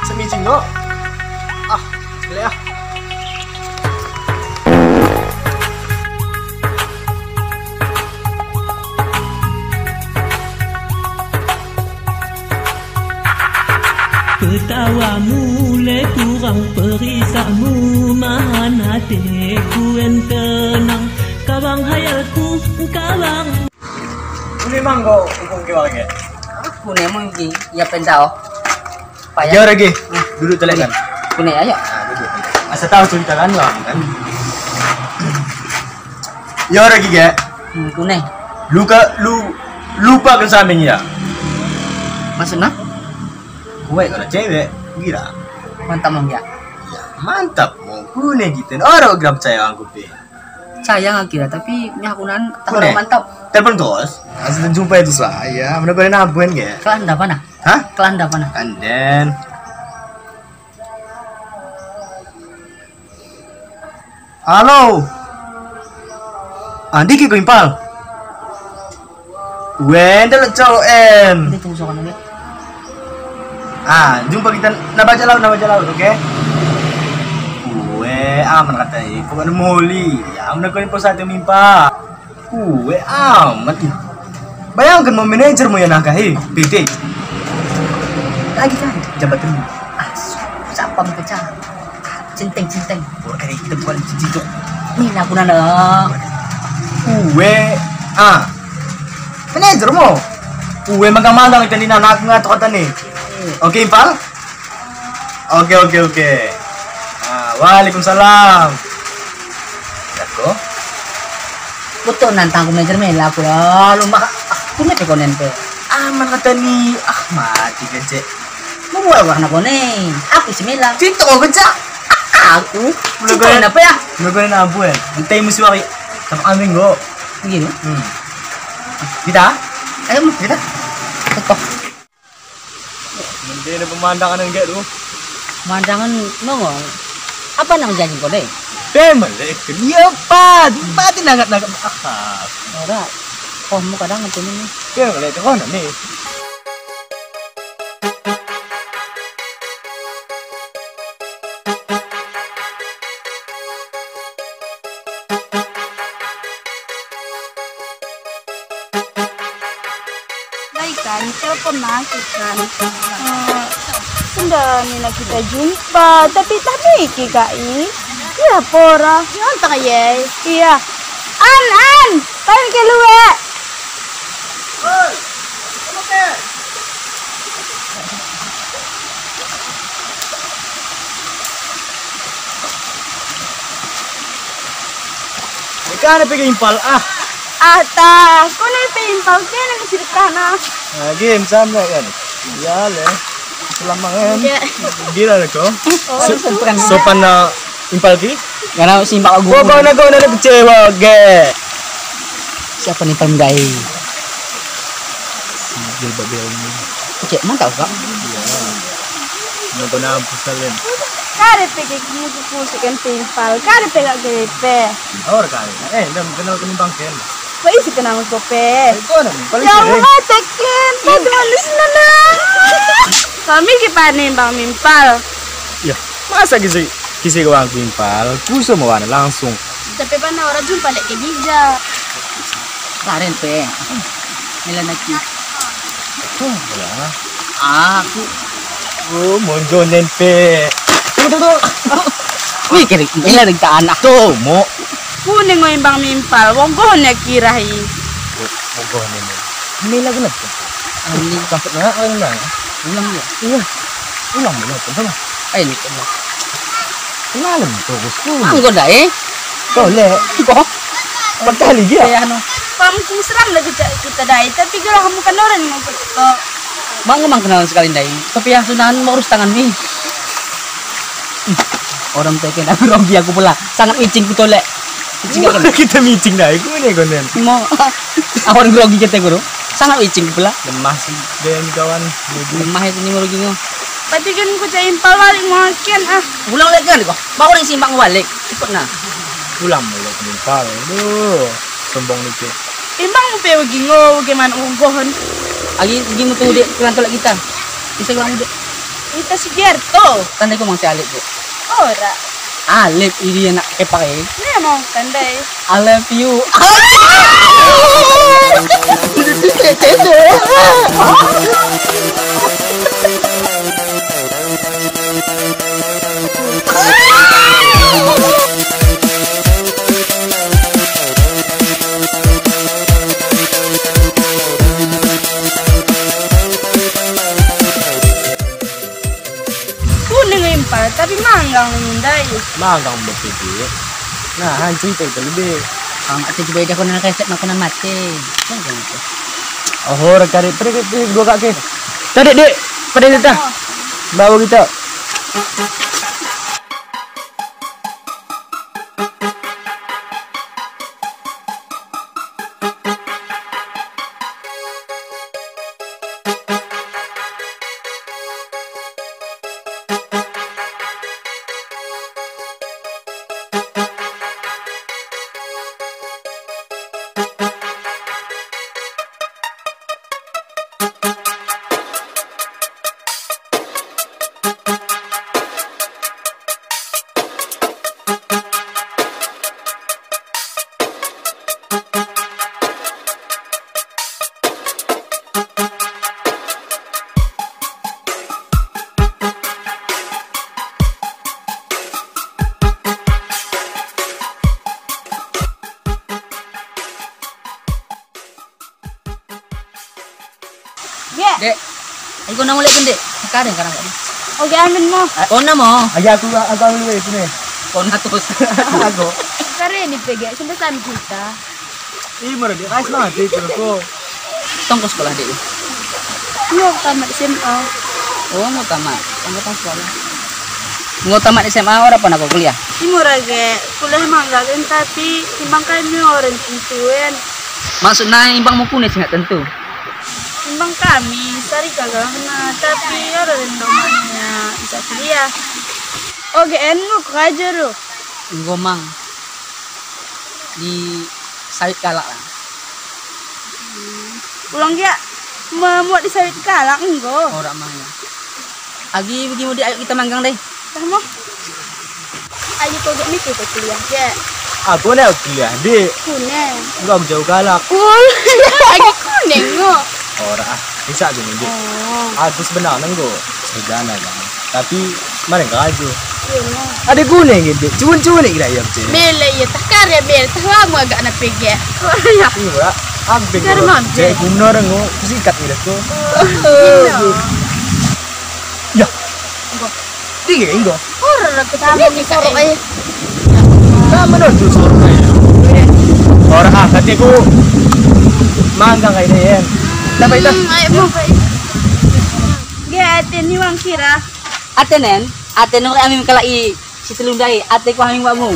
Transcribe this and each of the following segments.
Semicing no. Ah, sekali ah. Ketawamu le kurang perisamu mahan hatiku yang tenang kawang hayalku kawang. Ini manggo hukum ke lagi. Kune mo iki ya pentao. Ya lagi. Duduk telek kan. Kune ayo. Nah, duduk. Asa tahu cerita kan lah kan. Ya lagi ge. Kune. Lupa kan sampingnya. Maksudnya? Gue kalau cewek gila. Mantap mong ya. Mantap mau kune gitu. Orang gram saya angkup deh. Sayang kira tapi nyakunan tak Kune. mantap. Telepon terus. Asal jumpa itu saya. Benar-benar nabuan ge. Kelanda mana? Hah? Kelanda mana? And then halo. Andi kiko impal. Wendel cowok Ini tunggu sokan lagi. jumpa kita nabaca laut, oke? Aman katanya, kok ada moli. Ya, aman kau info satu mimpa. Amat. Bayangkan mau manajer mau yang nangkahi, PT. Lagi kan? Jabatan. Siapa mau pecah? Cinteng. Buat kali kita bukan cincin. Ini nyakunan Manajer mo. Magang-magang ikan din anak nga to nih. Oke, Impal? Oke. Waalaikumsalam. Yako? Betul nantang ko manager may laku ya. Lumaka. Kune pe konen pe. Aman kata ni. Mati ka, Cek. Mumura na konen. Ako si Mela. Cinta ko, Cek. Aku. Cito na pa ya. Mulai na abu eh. Hintay mo si Waki. Sama amin go. Begini. Kita? Ayo mo kita. Tekok. Hindi na pemandangan ng gaya doon. Pemandangan nongol. Apa nang janji ko deh? Malek. Iya, Pati nangat-nangat. Ora. Kok mo kadang ngatunin ni. Malek. Ako na ni. Kan telepon masuk kan sudah nina kita jumpa tapi iki kai iya pora nyontak ya iya an kan keluar Ikan apa impal ata kau nih pimpal kena kesini kana game sama kan. Ya le. Selama kan. Gila le kau. Sopan na impal ki. Karena simbak aku. Kau na kecewa ge. Siapa nih pemgai? Bil ini. Cek mantap kak. Nonton apa sekalian. kare peke musikan pimpal kare pega gepe Or kali. Ndam kenal kenimbang ken. kau isi kenal kope Ito na ni. Paling yang sering. matakin pati malis na na kami kipanin bang mimpal Ya, masa kisi gawang impal. Puso mo na langsung. tapi pa na orang jumpa lagi bija Karen pe. Nila naki. Wala. Aku. Oh, monjo nen pe. Tuh. Wih kiri. Nila nagta anak. Tuh, mo. kuning mo yung bang mimpal wong ko na kirahi Mogo nen. Nila ko na. Ini Kapit na ano na. ulang ya. Iya. Ulang mo na to. Sama. Ay ini kan. Kenalan to, gusto. Ang goda eh. Kole. Kok? Pagkali dia. Kaya ano? pamkung seram lagi kita dai tapi kalau kamu kan orang yang Mang kenalan sekali dai. Tapi ya sunahan mau urus tangan nih. Orang teken aku rogi aku pula. Sangat micing ku tolek. Kita meeting dah. Aku ni konen. Mau awan grogi kita guru. Sangat micing pula. Lemah sih dengan kawan. Lemah itu ni merugi ngo. pati kan ko cai impal balik makin Ulang lagi kan kok. Mau orang simbang balik. Ikut nah. Pulang mulai kenimpal. Aduh. Sombong nih. imbang mo pe gingo gimana ugohon Agi mo tuh dek kelan tolak kita. Bisa kelan dek. Ito si Gerto. Tandai ko mang si Alip, Bu. Ora. Alip, ini yang nak pakai. Ano mo, tanday? I love you. Kunin ngayon pa, tapi manggang nanday. Magang berpikir. Nah, hancur itu lebih. Ang ate juga ida ko na nakasep na ko na mate. Ganito. Oh, rekari pergi gua kaki. Tadi dek, pada kita. Bawa kita. Ge, Dek, ay ko na ulit kun, Dek. Sekarang karang ko. oke amin mo. Ko na mo. Aja aku dulu itu nih. Ko na tus. Aku. Kare ni pege, sampai saan kita. Ih, mana dia kais banget itu kok. Tong ko sekolah, Dek. Mo tamat SMA. Oh, mau tamat. Kamu tong sekolah. Mau tamat SMA ora pa nako kuliah. Imura ge, kuliah manggakin tapi timbang kami orang tentuin. Maksudnya imbang mo kunin sing tentu. Timbang kami sari kagak kena, tapi orang domanya bisa kuliah. Oke, enu kaja ro. Ngomang di sawit kalak lah. Pulang dia memuat di sawit kalak enggak. Ora mang ya. Agi bagi mo di ayo kita manggang deh. Kamu? Ayo kau gak mikir ke kuliah ge. Aku nih kuliah di. Kuning. Enggak jauh galak. Lagi kuning kok. Ora, bisa aja nih. Oh, Aku sebenarnya enggak sedana kan. Tapi mana enggak aja. iya. Ada kuning gitu. Cuan-cuan nih kira ya, Cik. Bele ya tak karya bele tak lama agak nak pege. Ya. Iya, aku pengen. Cari mana? Jadi bener nggak, sikat ini tuh. Ya, tiga enggak. Orang ketemu di sorok aja. Tak menuju surga ya. Orang hatiku manggang kayak ini ya. Dapat itu. Ayo mo. Ge, ni wang kira. Atenen, aten ora amin kalai si telundai, ate ko haming wamu.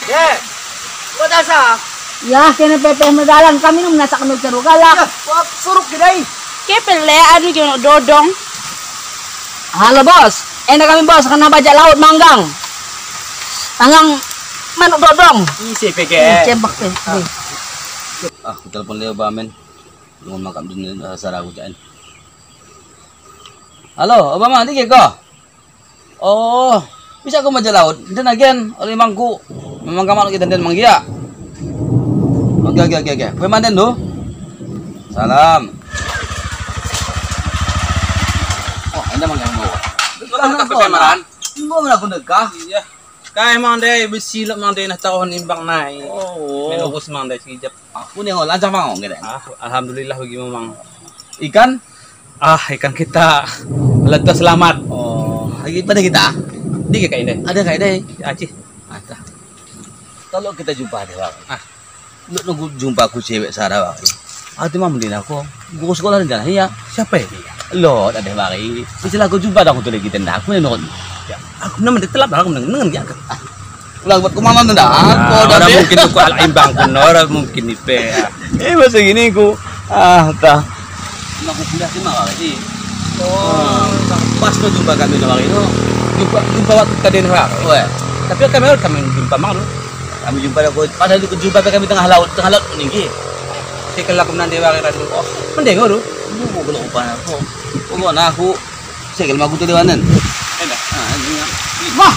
Ya, buat asa. Ya, kena pepe medalan kami nung nasak kami ceru galak. Wah, suruh kedai. Ke pele anu jono dodong. Halo bos, enak kami bos karena bajak laut manggang. Manggang manuk dodong. Isi PK. Cembak pe. Aku telepon dia Bamen. Ngomong makam dunia dasar aku jangan. Halo, Obama, ini kok? Oh, bisa aku maja laut. Dan again, oleh mangku. Memang kamu kita dan manggia. Oke. Kue manten do. Salam. Oh, anda manggang do. Orang nak kemaran. Ibu mana pun dekah. Iya. Kaya emang deh besi lo emang deh nak tahun imbang naik. Oh. Melokus emang deh sekejap. Aku nih ngolah sama ngomong gitu. Alhamdulillah bagi memang. Ikan? Ikan kita letas selamat. Oh, lagi pada kita. Di kayak ini. Ada kayak deh. Acih. Ada. Kalau kita jumpa deh, Pak. Nunggu jumpa aku cewek Sarah, Pak. Ati mah mending aku. Gua sekolah di jalan ya. Siapa ya dia? Lo, ada Pak. Istilah aku jumpa dah aku tuh kita ndak. Aku nonton. Ya, aku nama dia telap aku nengen ya. Ulang buat kemana ndak? Orang mungkin aku ala imbang pun orang mungkin ipe. Masa gini ku. Tah. Aku kuliah di mana, Pak? Oh, pas lo jumpa kami na kami no. Jumpa waktu tadi nih, weh. Tapi kami jumpa mang lo. Kami jumpa aku, pas itu jumpa kami tengah laut tinggi. Si kalau aku nanti waktu itu, oh, mending lo. Lu belum upah aku. Aku, si kalau aku tuh lewanan. Wah,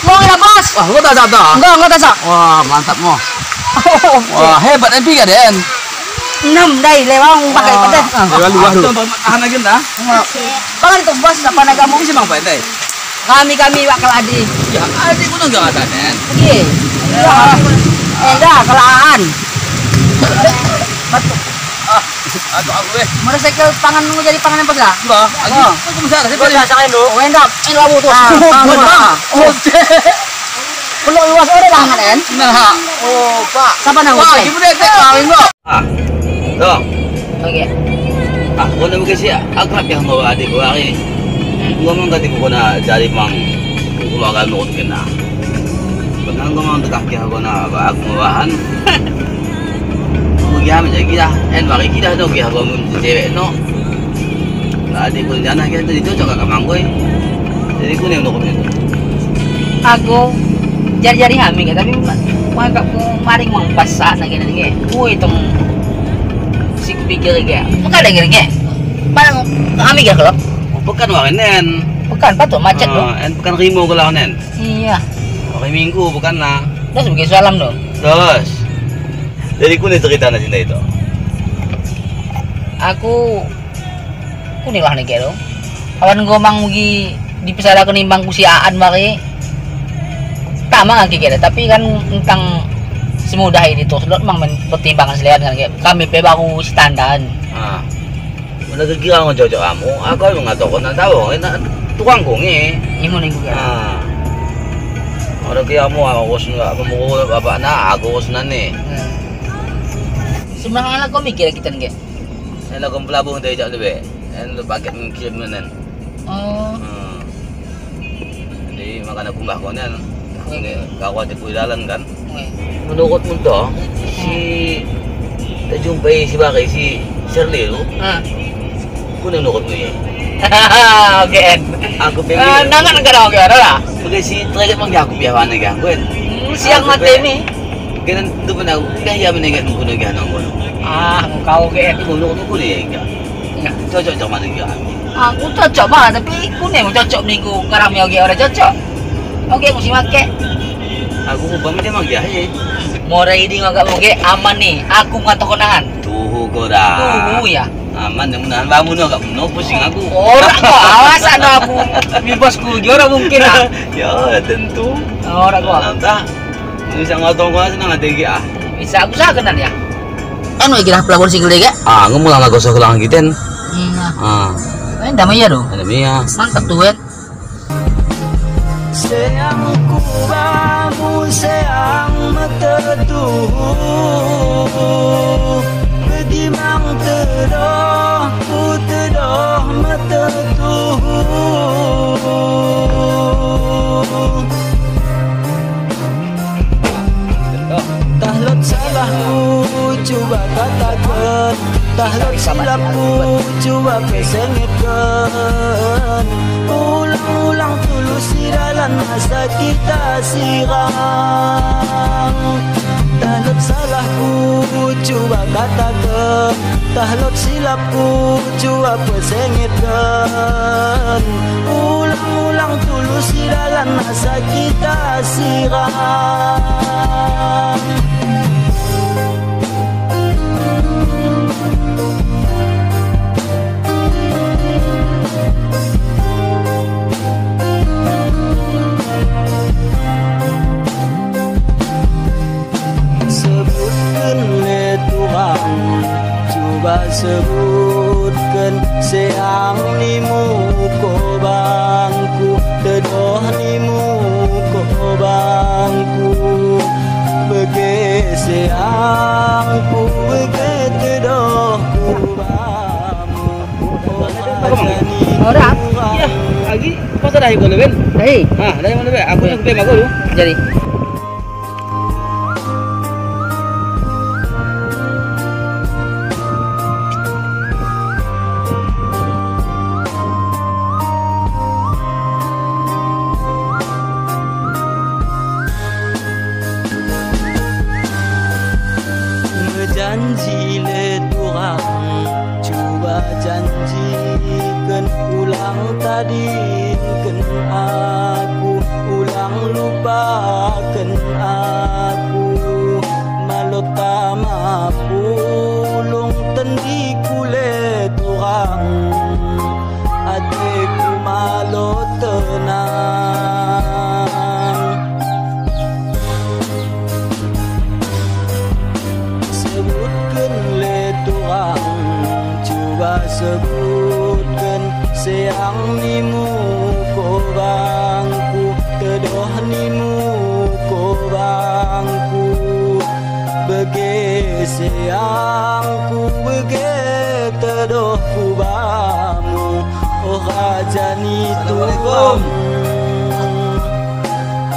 lo nggak bos? Wah, lo tak ada. Enggak tak. Wah, mantap mo. Wah, hebat MP kan Den. 6 day lewang pakai pedet. Lewat luar lu. Tahan lagi nah. Kalau itu bos apa nagamu? Ini sih mang pandai. Kami bakal adi. Ya, adik pun enggak ada Den. Iya. Enggak kelaan. Betul. Aku Motorcycle pangan mau jadi pangan yang pasah? enggak. Aku bisa ada sih. Bos rasain dulu. Oh, enggak. Ini labu tuh. Belum luas orang banget kan? Nah, oh, Pak. Siapa nang Wah, gimana tek kawin lo? Tuh. Oke. Ako na kasi agrap yang mau adik ko ari. Ngomong tadi ko na jadi mang kumagal mo ko na. Benang ngomong dekak ako na ako mawahan. Magyam sa kita, en makikita daw kaya ako mo cewek no. Adik ko diyan kita dito sa kakamanggoy. Jadi ko na ko nito. Aku jari-jari hamil tapi magak ko maring mang pasa na ganun ge. Uy itong si pikir ge. Bukan lagi ge. Parang kami ge kalau Bukan wakin nen. bukan pa to macet lo. En bukan rimo ko lang nen. Iya. Okay minggu bukan na. Terus begitu salam lo. Terus. Jadi ko na cerita na cinta itu. Aku kunilah nih lo. Awan gua mang mugi dipisah aku nimbang kusiaan maki. Tama nga kikira tapi kan tentang semudah ini tuh lo mang pertimbangan selian kan kayak kami bebaku standar. Ah. Nagkikira ko jojo amo. Ako yung ato ko na tawo. Tukang kong eh. Imo nih gue. Ah. Orang kaya mo ako nga mo baba na ako na ni. Sebenarnya kau mikir kita nih. Ela kong pelabuh tayo jak lebe. En lo paket ng kirim nen. Oh. Jadi makan aku mbah ko nen. Kawat ko dalan kan. Oke. Menurut mo to si tajumpai si Bakay si Shirley lo. Kuno nukot mo eh. Oke. Aku pengen. Nangan negara oke ada lah. Bagay si Traget mangyaku biyawan na gagawin. Siang mati nih. Ganun doon na kaya managat mo kuno ganang ko. Ah, kau oke. Kuno ko ni ga. Cocok man ga. Aku cocok banget tapi kuno mau cocok minggu karami oke orang cocok. Oke mesti make. Aku ko pamilya magyahe. Mau riding agak oke aman nih. Aku nggak tahu konangan. Tuh ko da. Ya. Aman na munahan ba mo no ka no pusing aku. Orang kok awasan aku. Mi bosku jora mungkin ah. Ya tentu. Orang gua. Nanta. Isang otong ko sa nga tigi ah. Bisa aku sakenan ya. Anu kira pelabur single deh Ah, ngomong lang gosok lang giten. Iya. Ah. Damai ya dong. Ano miya? Mantap tuh kan. Sayangku bangu sayang metetuh Bedimang tedoh ku tedoh metetuh Tahlot salahku coba katakan Tahlot silapku coba kesengitkan Ulang-ulang tulus siralan masa kita sirang Tahlot salahku coba katakan Tahlot silapku coba pesengitkan Ulang-ulang tulus siralan masa kita sirang Sebutkan le Tuhan Coba sebutkan Seang ni muko bangku Tedoh ni muko bangku Bege seangku Bege tedohku bangku Orang. Ya, lagi pas ada ko leben. Hei, Ah, dari mana be? Aku yang be mago lu. jadi. sayangku begitu doh kubamu oh rajani tubuhmu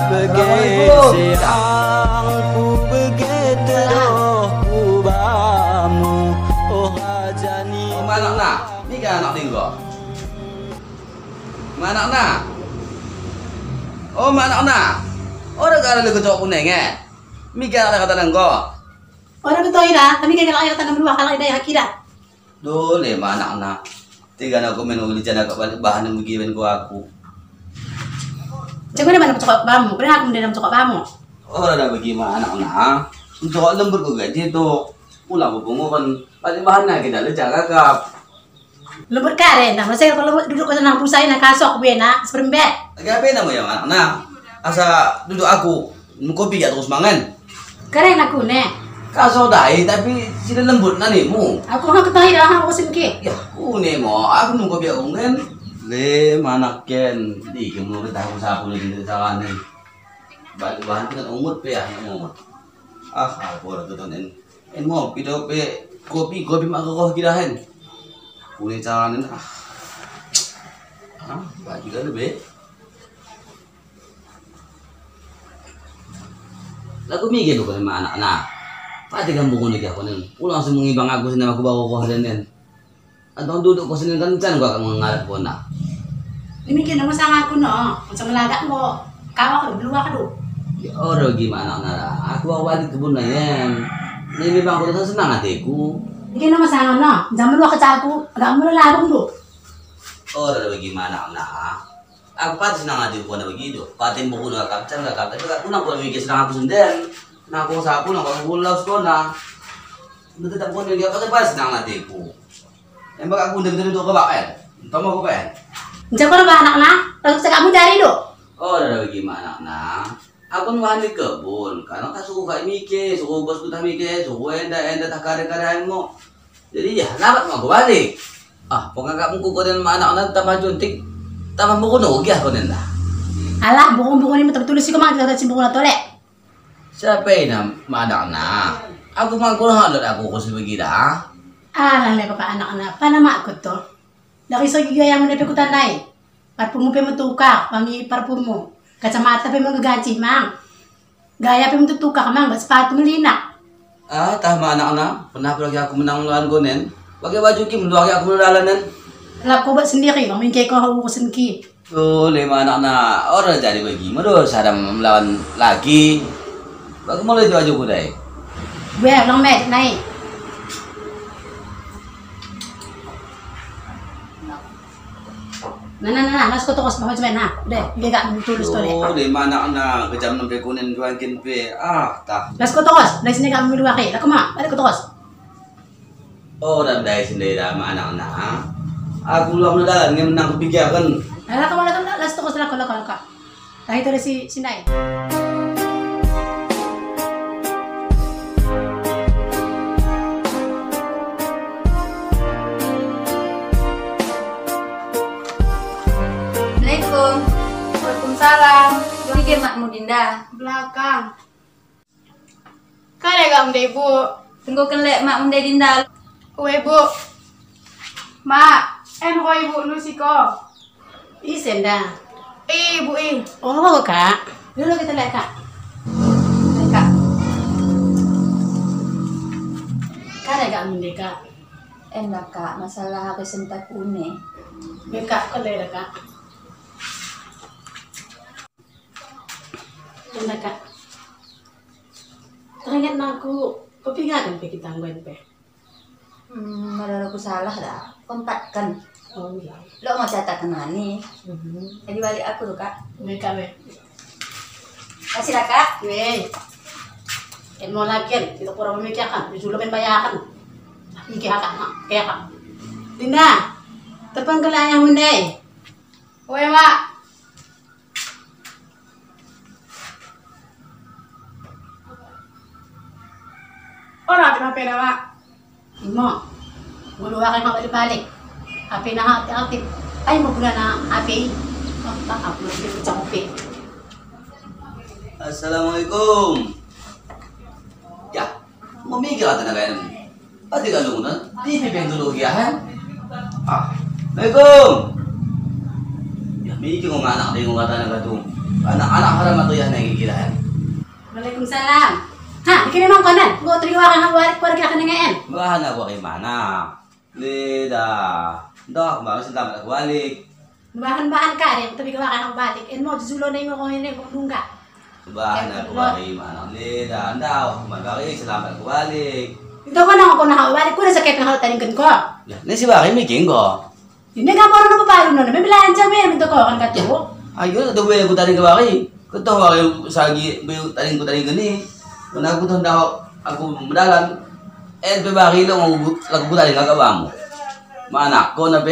begitu sayangku begitu doh kubamu oh rajani Mana nak? Ni kan anak tinggal. Mana nak? Oh mana nak? Orang kan ada kecok kuning Mika ada kata nengko. Orang betul ira, kami kaya kaya tanam dua kalau ida hakira. Dole mana nak? Tiga nak komen uli jana kau bahan yang begini kau aku. Jangan mana cokok bamu, kena aku dalam cokok bamu. Orang dah bagaimana nak? Untuk lembur kau gaji tu. Pulang berpungu kan pada bahan kita le jaga kap. Lembut karen, nah saya kalau duduk ke tanah pusai nak kasok bena seperempat. Agak apa nama yang anak? Asa duduk aku, kopi ya terus mangan. Karen aku ne. Kasok dai tapi sila lembut nani mu. Aku nak ketahui dah aku singke. Ya, aku ni mo, aku nunggu kopi aku kan. Le mana ken, di kamu kita aku sapu lagi di sana ni. Bahan kita umut pe ya, umut. Ah, aku orang tu tuan mo, pido pe kopi mak kau kirahan. Punya cara ni baju kan lebih. Lagu mikir tu sama anak-anak. Pati kan buku ni aku ni. Ulang langsung mengibang aku sini aku bawa kau sini. Atau duduk kau sini kan can gua akan mengarap kau nak. Ini kena masalah aku no, macam lagak mo. Kawak lu belum aku. Ya orang gimana anak? Aku awal di kebun lain. Ini bang aku senang hatiku. Ini nama sangat no, zaman lu kecaku, agak mula labung lu. Oh, ada bagaimana nak? Aku pasti senang hati aku nak begitu. Patin buku nak kapten nak kapten. Tapi aku nak buat mikir senang aku sendiri. Nak aku sapu nak aku pulau sekolah. Itu tetap pun dia pasti senang hatiku. Embak aku dengar itu ke bapak. Tahu mau ke bapak? Jangan apa anak nak, lalu kamu cari lu. Oh, ada bagaimana nak? Aku nuan di kebun, karena tak suka kayak mikir, suka bos kita mikir, suka enda tak karya mo. Jadi ya, labat mau aku balik. Ah, pokoknya kamu kau dan anak-anak tambah juntik, tambah buku nugi aku nenda. Alah, buku-buku ini betul-betul sih kemana kita buku na tolek. Siapa ini anak-anak? Aku mangkul halut aku kau sebegi dah. Alah, lepas anak-anak, apa nama aku tuh? Dari segi gaya yang mendapat tandai, parfummu pe mentukar, wangi parfummu. Kacamata pe menggaji mang. Gaya pe mentukar mang, sepatu melina. Ah, tah anak-anak, pernah pergi aku menang lawan gonen. Pakai baju kim luar aku melalanan. Lap ko buat sendiri, mungkin kau aku senki. Oh, lima anak-anak orang jadi bagi, terus ada melawan lagi. Bagaimana itu baju kudai? Gue lang med naik. Nah, nas ko tokos macam mana? Udah, gak tulus tole. Oh, lima anak-anak kejam nampai kunen duangkin pe. Ah, tah. Nas ko tokos, dari sini kami dua kali. Aku mah, ada ko tokos. Oh, dan dari sini dah anak-anak. Aku luang nadalan yang menang kepikiran. Alah, kamu lah las tokos lah kalau. Nah itu dari si Sinai. Waalaikumsalam. Ini makmu Dinda. Belakang. Kare gak udah ibu. Tunggu kelek makmu Dinda. Ibu. Mak, ko ibu Lusiko. Isen dah. Ibu Oh kak, dulu kita lihat kak. Kak. Kare gak mende kak. Enak kak, masalah aku sentak une. Kak, kau lihat kak. Enak kak. Teringat aku, kopi nggak kan kita angguin pe. Malah aku salah dah. Kontak kan. Oh iya. Lo mau catat kenal nih. Jadi balik aku tuh kak. Mereka be. Kasih lah kak. Weh. Mau lagi, kita kurang memikirkan. Disuruh membayarkan. Mikir kak, kayak kak. Dinda, tepan ke layang hundai. Woi mak. Orang apa pena mak? Imo, mulu akan balik. Api na hati-hati. Ay mo pula na api. Tak aku lebih kecampe. Assalamualaikum. Ya, Mamigil ka na ganyan. Pati ka lungunan, di pipeng tulugiyahan. Assalamualaikum. Ya, mikir kong anak din kong kata na gato. Anak-anak ka naman ito yan nagigilahan. Waalaikumsalam. Ha, di ka naman kanan. Go, triwa ka ng warik para kita ka na ngayon. Bahan ako kay mana. Lida. Dok, bakit sa tamat ako balik. Bahan-bahan ka rin, tabi ka ng balik. And mo, zulo na yung mga kuhin yung lungga. Bahan ako kay mana. Lida, andaw. Magkakay, salamat ako balik. Ito ko na ako nakawalik ko na sakit ng halatanin ko. Ya, nasi bakit may ko. Hindi ka parang napapalo nun. May bilaan siya, may ito ko, kan kato. Ayun, ito ba yung taling kawaki? Ito ba yung sagi, yung taling gani? Kung nagpunta na ako madalan, bakit lang ang taling kagawa mo? Maanak ko na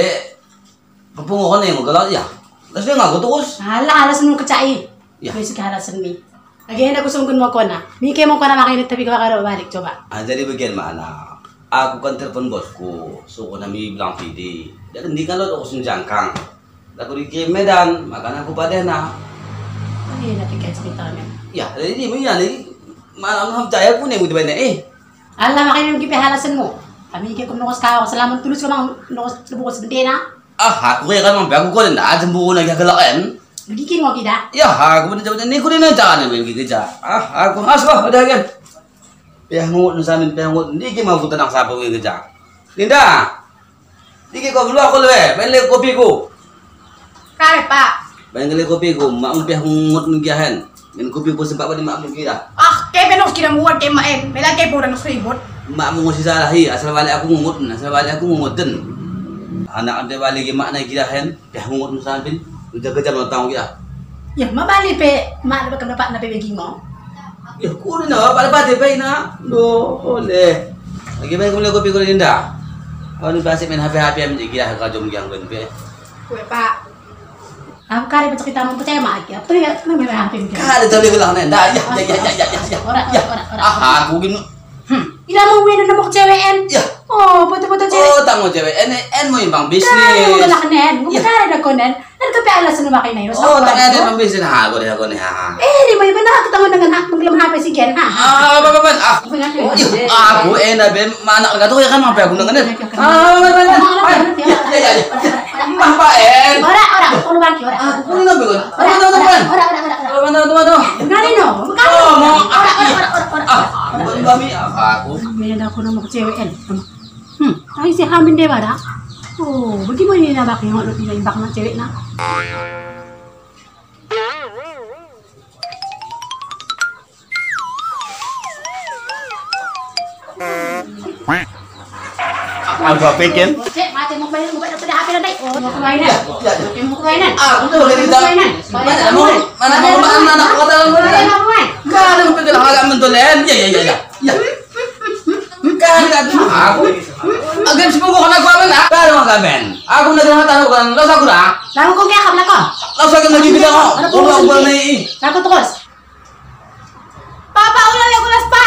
papungo ko na yung magalaw niya. Tapos yung ako tukos. Halasan mo kacai. Yeah. Basic halasan mi. Again, ako sunggun mo ko na. Miki mo ko na makinit tabi ka balik, coba. Jadi bagian mana? Aku kan telepon bosku, so ko na may bilang PD. Dan hindi ka lot ako sinjangkang. Ako di Medan, makan aku pada na. Ay, napikay sa kita namin. Ya, jadi mo yan eh. Mana ang hamcaya ko na mo diba na eh. Alam makin yung kipihalasan mo. Kami kaya kung nukos ka ako, salamat tulos ko mga nukos lubukos ng na. Aku kaya kan mampi aku ko na at buko na gagalakan. Magiging mo kita. Ya, aku pun jawab ni ko din na jaan na bigi kerja. Aku aslo ada kan. Pihangot sa amin pihangot hindi ki mabutan ang sapo ng kerja. Linda. Diki ko bulo ako le, bale kopi ko. Kare pa. Bale kopi ko, maung pihangot ng giyahan. Min kopi ko sa baba di maam kita. Kaya penos kinamuhan kay Maem. May lagay po na nusribot. Maam mo si Salahi, asal bali aku ngungut na, asal bali aku ngungutin. Anak ante bali gi mak na giyahan, pihangot sa amin. Jaga jam tang kita. Ya, mabali pe, mak na dapat na pebeging mo. Ya, ko na pala pa de na. Do, ole. Lagi ba ko kopi ko Linda? Ano ba si men happy am giyahan ka jom gyang ben pe. Kuya pa. Ako kare pa kita mo percaya mak ya. Pero ya, may happy mo. Kada tabi ko lang na. Ya. Ora. Aku gino. Ila mo win na mo cewekan. Ya. Oh, puto-puto cewek. Oh, tango cewek. En mo yung pang business. Kaya mo galakanen. Kaya na konen. Nagkapialas na ba kayo na yun? Oh, tango din pang business ha. Ako din ha. Di ba iba na kita mo nang maglamhapay si Ken ha? Baban. Aku na be manak ka to kan mampi aku nang nganen. Baban. Papa en. Ora. Kulo bang ora. Kulo na be kon. Ora. Tumato. Ngani no? Ora. Bami aku. May na ako na mo cewekan. Ay si Hamin de ba da? Oh, bagaimana ni nabak yung ano tinaimbak ng cewek na? Apa pekin? Cek, mati mo ba yung mukha na HP na day? Oh, mo kumain na. Mo kumain na. Betul kita. Mana anak kata lu ni. Kan mo pegel agak mentolen. Ya. Kan aku. Agam sipo ko na kwamen na. Kan mo kamen. Aku naghahatano kan. Los aku na. Lago ko kaya kabla ko. Los aku lagi bida ko. Ako na i. Lago terus. Papa ulang ya kulas pa.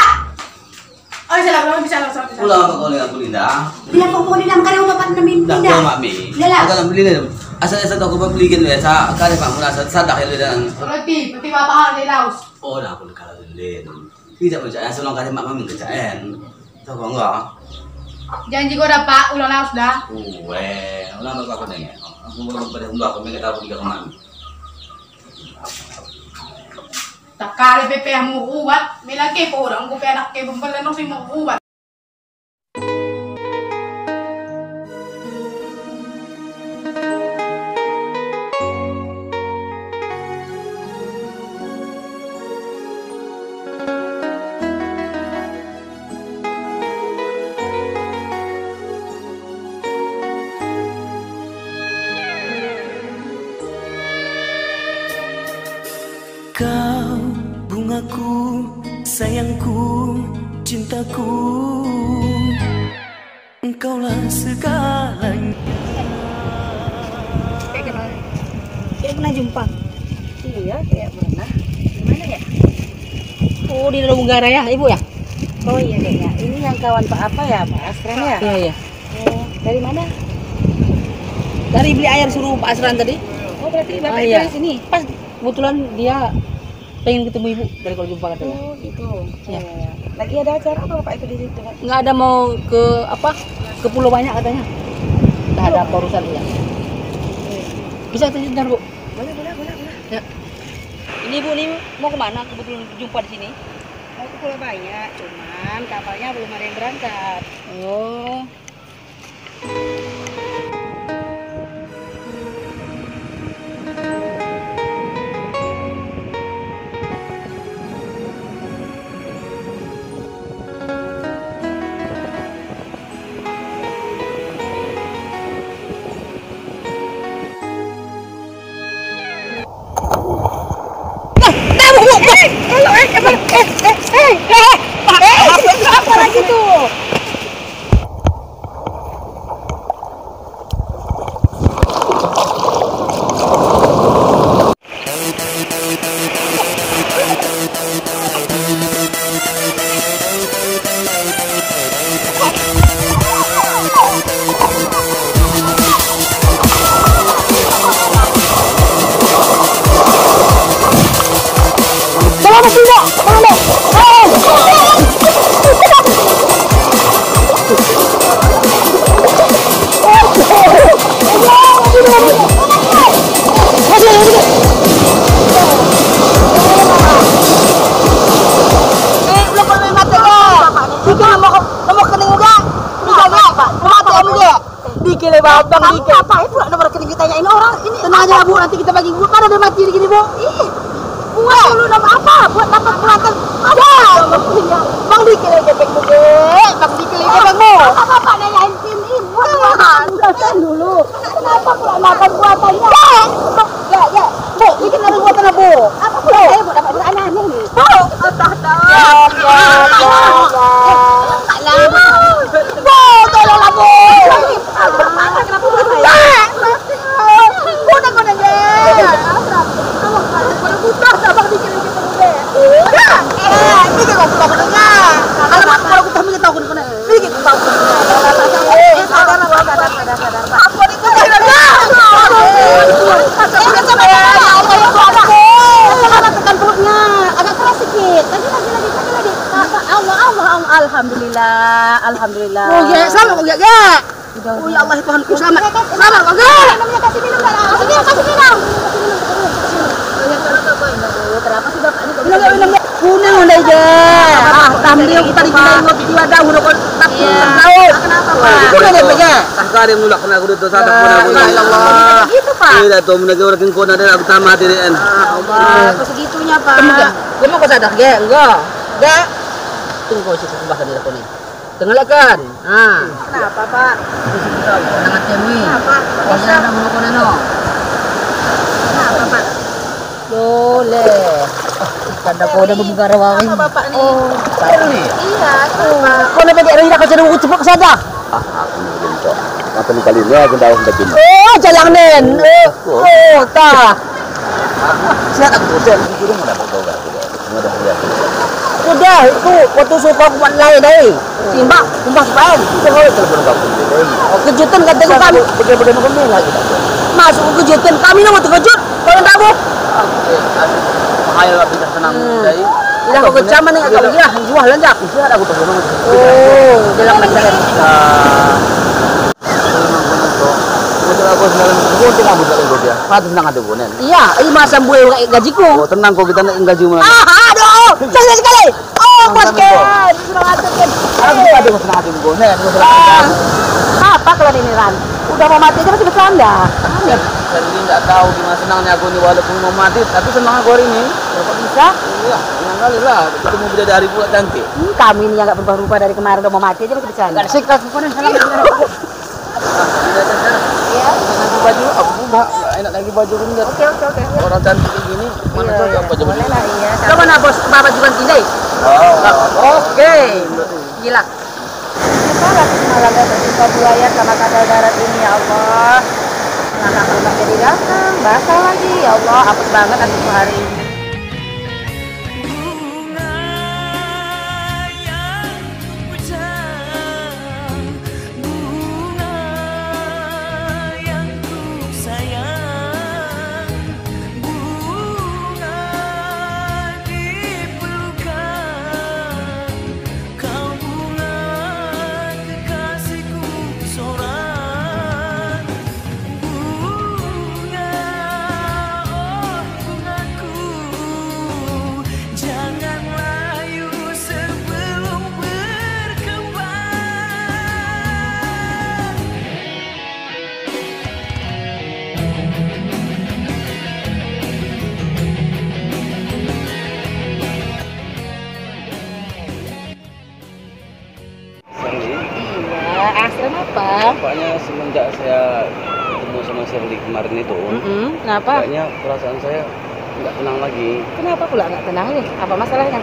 Ay, salamat bisa langsung. Ulang ako ni aku Linda. Bila ko kunin lang kare upapan namin Dah pindah. ko mami. Lala. Ako lang bili na. Asa to ko pabligin le sa kare pa muna sa dakil dan. Roti, pati papa ni Laos. Oh, na ako nagkalulin. Tidak macam asa lang kare mama min kerjaan. Tahu enggak? Janji ko na pa, ulang Laos dah. Wala ba ako na yan? Ako mo lang pala ako, may katapos ka kumami. Takare pepe mo uwat, may lagi po orang ko pe anak kay bumbalan no si mo uwat. Kau bungaku, sayangku, cintaku, engkaulah segalanya. Kayak pernah jumpa. Iya, kayak pernah. Gimana ya? Oh, di dalam negara ya, Ibu ya? Oh iya kayaknya. Ini yang kawan Pak apa ya, Pak Asran ya? Iya. Oh, dari mana? Dari beli air suruh Pak Asran tadi. Oh, berarti Bapak iya. dari sini. Pas kebetulan dia pengen ketemu ibu dari kalau jumpa katanya. Oh gitu. Ya. Lagi ada acara apa Pak itu di situ Pak? Nggak ada mau ke apa? Ke Pulau Banyak katanya. Entah ada apa urusan ya. Bisa sebentar Bu. Boleh. Ya. Ini Bu, ini mau kemana? Kebetulan jumpa di sini. Mau ke Pulau Banyak, cuman kapalnya belum ada yang berangkat. Oh. Apa lagi tuh? Dikile babang dikile. Apa itu nomor rekening ditanyain orang ini? Tenang aja Bu, nanti kita bagi. Kan ada mati gini Bu. Ih, buat dulu nama apa? Buat dapat peralatan ada. Bang dikile bebek Bu. Bang dikile bebekmu. Apa Bapak nanyain ini buat Udah dulu. kenapa pula makan buatannya? Ya. Bu, bikin ada buatan Bu. Apa pula saya buat dapat anak-anak nih? Tolonglah Bu. Kenapa buat saya? Udah aja. Butuh sabang dikile ini kan kau pulang dengar. Alamak kalau kita minta tahu kena. Ini kita tahu. Sadar. Apa ni kau dah? Tekan perutnya, agak keras sedikit. Lagi. Alhamdulillah. Oh ya, selamat kau ya. Oh ya Allah Tuhanku selamat. Selamat kau ya. Namanya kasih minum dah. Kasih minum. Kenapa sih Bapak ini? Minum. Kuning udah aja. Tampil kita di sini ngopi di wadah udah kau tak tahu. Kenapa Pak? Kuning deh ya. Tangkari mula kena aku dito sa takbo na Ya Allah. Gitu Pak. Ila to muna gawra kin ko na din aku tama dirian. Allah, kok segitunya Pak? Kau mau kau sadar ya? Enggak. Tunggu kau situ bahasa diri kau ni. Tengalakan. Kenapa Pak? Nangat kami. Kenapa? Kau jangan nak bunuh kau neno. Kenapa Pak? Boleh. Kada kau dah membuka rawangi. Kenapa Bapak nih? Oh, sorry. Iya, tuh Pak. Kau nak pergi arena kau jadi cepat ke sana. Mata ni kali niya kung daw sa tin. Oh, jalan nen. Oh, tak. Siya ako sa siguro mo na po daw. Mo daw ya. Sudah, itu waktu suka kuat lain deh. Timbang sepan. Ito ko telepon ka po. Oh, kejutan katanya kami. Betul-betul kami lagi. Masuk ke kejutan kami nak terkejut. Kalau tak bu. Mahal lah bisa senang dai. Tidak kau kecaman ni kau dia jual lanjak. Siya ako to. Oh, dalam masalah. Betul aku senang. Betul kamu jalan dia. Patut nang ada bonen. Iya, ini masa buat gajiku. Oh, tenang kok kita nak gaji mo. Aduh, sekali sekali. Oh, basket. Aku ada senang hati bonen. Apa kalau ini Ran? Udah mau mati aja masih bercanda. Saya ini nggak tahu gimana senangnya aku nih walaupun mau mati, tapi senang aku hari ini. Kok bisa? Iya, senang kali lah. Ketemu bidadari pula cantik. Kami ini yang nggak berubah-ubah dari kemarin udah mau mati aja masih bercanda. Gak ada sikap pun salam. Iya. Lagi baju, aku ubah. Nggak enak lagi baju ini. Oke. Orang cantik kayak gini, mana cocok baju Boleh begini? lah iya. Coba mana bos bapak juga tidak. Oke. Gila. Malam bersifat buaya sama kadal darat ini ya Allah. Anak-anak jadi datang, basah lagi ya Allah. Apes banget aku hari ini. nampaknya semenjak saya ketemu sama Shirley kemarin itu, Kenapa? kayaknya perasaan saya nggak tenang lagi. Kenapa pula nggak tenang nih? Apa masalahnya?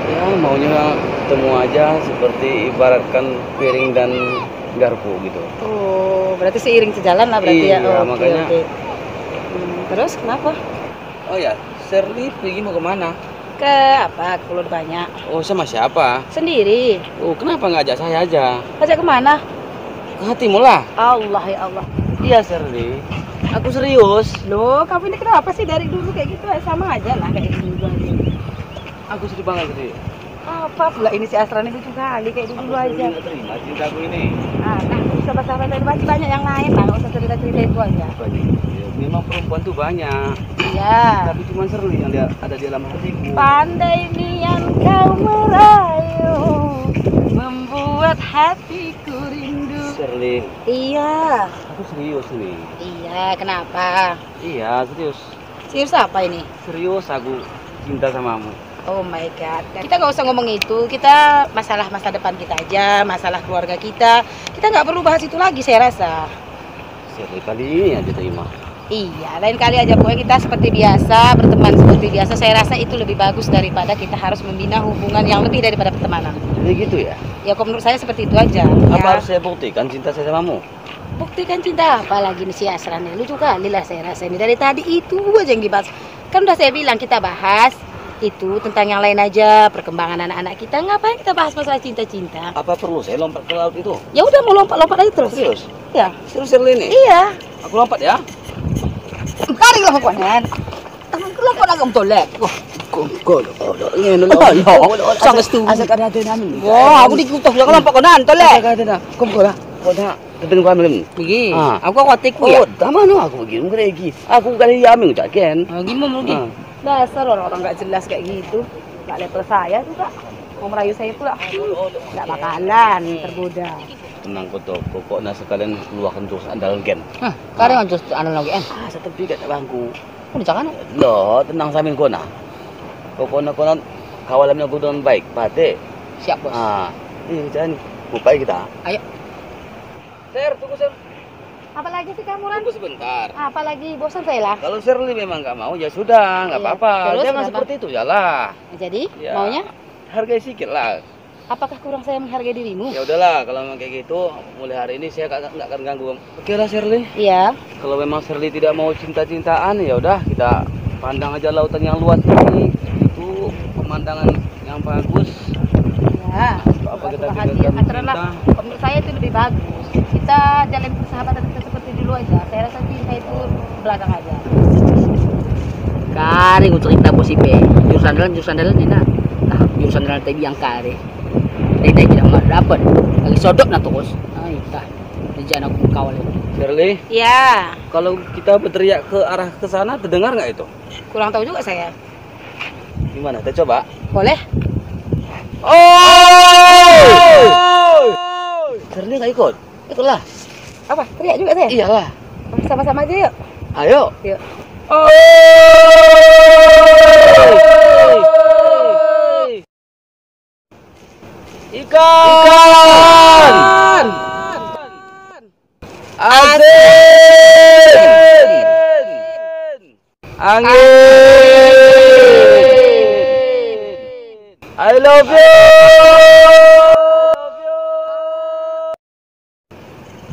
Ya maunya ketemu aja seperti ibaratkan piring dan garpu gitu. Oh, berarti seiring sejalan lah berarti ya. Iya, Oke, makanya. oke. Terus kenapa? Oh ya, Shirley pergi mau kemana? Ke apa? Ke Pulau Banyak. Oh sama siapa? Sendiri. Oh kenapa nggak ajak saya aja? Ajak kemana? Ke hatimu lah. Allah ya Allah. Iya Shirley, aku serius. Loh, kamu ini kenapa sih dari dulu kayak gitu? Sama aja lah kayak dulu aja. Aku sedih banget tadi. Apa pula ini si Asran ini juga kali kayak dulu aja. Nggak terima cintaku ini. Nah, bisa bahasa dari masih banyak yang lain lah, nggak usah cerita-cerita itu aja. Ya, memang perempuan tuh banyak. Iya. Tapi cuma Shirley yang ada di dalam hatiku. Pandai nian kau merayu, membuat hatiku rindu. Shirley, Iya. aku serius nih. Iya, kenapa? Iya serius. Serius apa ini? Serius aku cinta samamu. Oh my god. Kita nggak usah ngomong itu. Kita masalah masa depan kita aja, masalah keluarga kita. Kita nggak perlu bahas itu lagi, saya rasa. Shirley kali ini ya diterima. Iya, lain kali aja pokoknya kita seperti biasa, berteman seperti biasa. Saya rasa itu lebih bagus daripada kita harus membina hubungan yang lebih daripada pertemanan. Jadi gitu ya? Ya, kok menurut saya seperti itu aja. Apa Ya. harus saya buktikan cinta saya samamu? Buktikan cinta apa lagi nih si Asran? Lu juga lila saya rasa ini dari tadi itu aja yang dibahas. Kan udah saya bilang kita bahas itu tentang yang lain aja, perkembangan anak-anak kita. Ngapain kita bahas masalah cinta-cinta? Apa perlu saya lompat ke laut itu? Ya udah mau lompat-lompat aja terus. Serius? Ya. Serius Shirley ini? Iya. Aku lompat ya? Kari lah pokoknya. Lompat agak tolek. Sangat setuju. Asal ada namin. Wah, aku dikutuk lah lompat konan tolek. Ada. Kom ko lah. Kota tebing kami. Pergi. Ah. Aku kuatik ku ya. Oh, tama no aku begini ngere lagi. Aku kali yamin ucaken. Gimana lagi? Dasar orang-orang nggak jelas kayak gitu. Nggak level saya juga. Mau merayu saya pula. Nggak bakalan tergoda. Tenang koto, pokoknya sekalian keluarkan terus andalan gen. Hah, kare ngancus anak lagi en. Ah, sa tepi kat bangku. Oh, di sana. Lo, tenang samin ko na. Pokoknya konon kawalan niya ko dengan baik, pate. Siap, Bos. Ah, jangan upay kita. Ayo. Sir, tunggu sir. Apalagi sih kamu Ran? Tunggu sebentar. Apalagi bosan saya lah. Kalau Shirley memang nggak mau ya sudah, nggak Iya. apa-apa. Terus Jangan kenapa? seperti itu ya lah. Jadi Ya. maunya? Hargai sedikit lah. Apakah kurang saya menghargai dirimu? Ya udahlah, kalau memang kayak gitu, mulai hari ini saya nggak akan ganggu. Oke lah Shirley. Iya. Kalau memang Shirley tidak mau cinta-cintaan, ya udah kita pandang aja lautan yang luas ini. Itu pemandangan yang bagus. Ya. Apa kita bahagia. tinggalkan Aturan lah. cinta? Menurut saya itu lebih bagus. Kita jalin persahabatan kita seperti dulu aja. Saya rasa cinta itu belakang aja. Kare untuk kita posipe. Jurusan dalan ini nak. Nah, jurusan dalan tadi yang kare. Tadi tidak mau dapat. Lagi sodok na terus. Ay, tah. Rencana aku kawal ini. Shirley, Iya. kalau kita berteriak ke arah ke sana, terdengar nggak itu? Kurang tahu juga saya. Gimana? Kita coba. Boleh? Oh! Shirley nggak ikut? Ikutlah. Apa? Teriak juga saya? Iyalah. Sama-sama aja yuk. Ayo. Yuk. Oh! Ikan! Asin! Angin! I love you!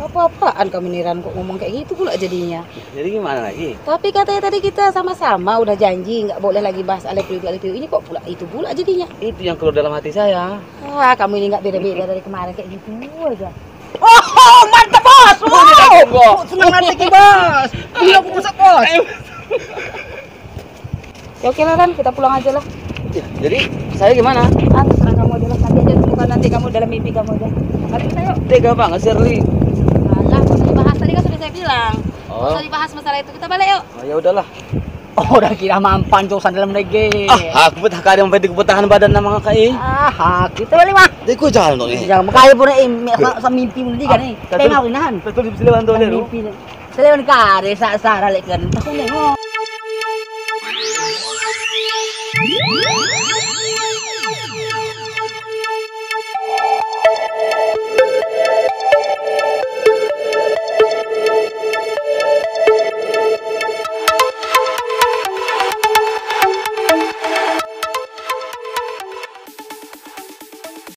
Apa-apaan kamu Niran kok ngomong kayak gitu pula jadinya. Jadi gimana lagi? Tapi katanya tadi kita sama-sama udah janji nggak boleh lagi bahas Alepiu ini kok pula itu pula jadinya. Itu yang keluar dalam hati saya. Wah, kamu ini nggak beda-beda dari kemarin kayak gitu aja. Oh, mantap bos! Wow, senang nanti ki bos. Ini aku pusat bos. Ya oke lah Ran, kita pulang aja lah. Ya, jadi saya gimana? Ah, terserah kamu aja lah. Nanti aja temukan nanti kamu dalam mimpi kamu aja. Mari kita yuk. Tega banget Shirley. Alah, nggak usah dibahas tadi kan sudah saya bilang. Nggak Oh, usah dibahas masalah itu. Kita balik yuk. ya udahlah. Oh, udah kira mampan jurusan dalam lagi. Aku betah kali yang penting tahan badan nama kai. Kita balik mah. Deko jalan tuh nih. Jangan makanya pun sa mimpi mo di kan eh. Tatul- Tema ko inahan. Betul di sini bantu dulu. Mimpi. Sa lewan kare sa lek kan. Takunya mo.